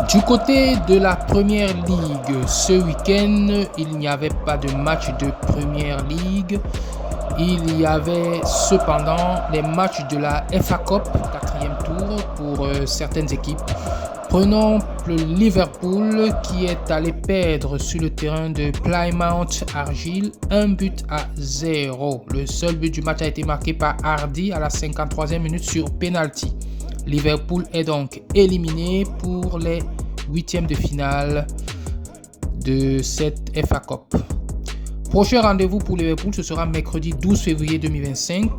Du côté de la Première Ligue, ce week-end, il n'y avait pas de match de Première Ligue. Il y avait cependant les matchs de la FA Cup, 4e tour pour certaines équipes. Prenons le Liverpool qui est allé perdre sur le terrain de Plymouth Argyle 1-0. Le seul but du match a été marqué par Hardy à la 53e minute sur penalty. Liverpool est donc éliminé pour les huitièmes de finale de cette FA Cup. Prochain rendez-vous pour Liverpool, ce sera mercredi 12 février 2025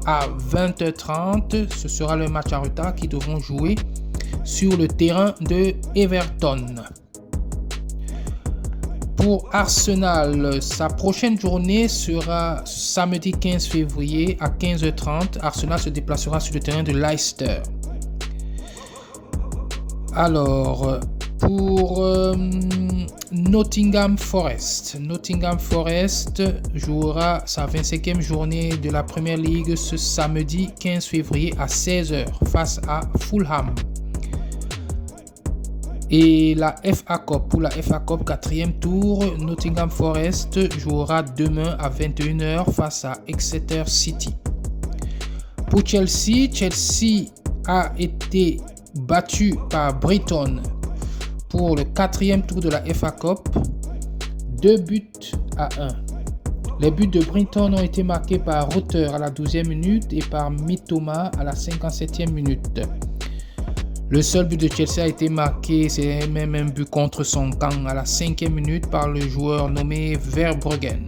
à 20h30. Ce sera le match en retard qu'ils devront jouer sur le terrain de Everton. Pour Arsenal, sa prochaine journée sera samedi 15 février à 15h30. Arsenal se déplacera sur le terrain de Leicester. Alors, pour Nottingham Forest jouera sa 25e journée de la Premier League ce samedi 15 février à 16h face à Fulham. Et la FA Cup, pour la FA Cup 4e tour, Nottingham Forest jouera demain à 21h face à Exeter City. Pour Chelsea a été battu par Brighton pour le 4e tour de la FA Cup, 2-1. Les buts de Brighton ont été marqués par Rutter à la 12e minute et par Mitoma à la 57e minute. Le seul but de Chelsea a été marqué, c'est même un but contre son camp à la 5e minute par le joueur nommé Verbruggen.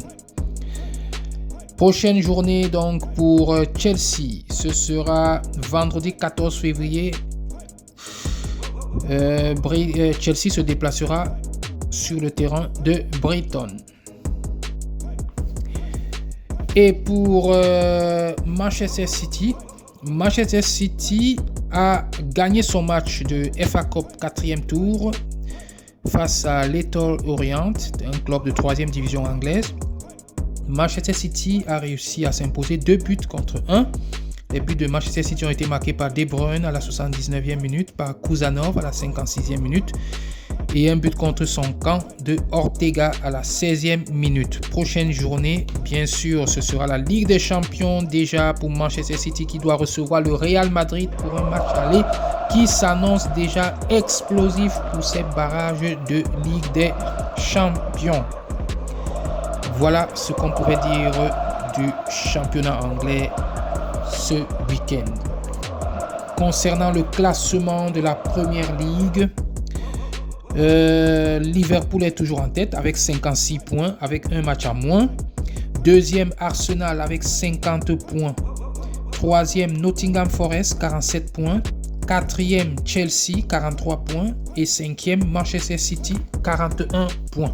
Prochaine journée donc pour Chelsea, ce sera vendredi 14 février. Chelsea se déplacera sur le terrain de Brighton. Et pour Manchester City a gagné son match de FA Cup 4e tour face à Leyton Orient, un club de 3e division anglaise. Manchester City a réussi à s'imposer 2-1. Les buts de Manchester City ont été marqués par De Bruyne à la 79e minute, par Kuzanov à la 56e minute et un but contre son camp de Ortega à la 16e minute. Prochaine journée, bien sûr, ce sera la Ligue des Champions déjà pour Manchester City qui doit recevoir le Real Madrid pour un match aller qui s'annonce déjà explosif pour ces barrages de Ligue des Champions. Voilà ce qu'on pourrait dire du championnat anglais ce week-end. Concernant le classement de la Première Ligue, Liverpool est toujours en tête avec 56 points avec un match en moins. Deuxième Arsenal avec 50 points. Troisième Nottingham Forest 47 points. Quatrième Chelsea 43 points et cinquième Manchester City 41 points.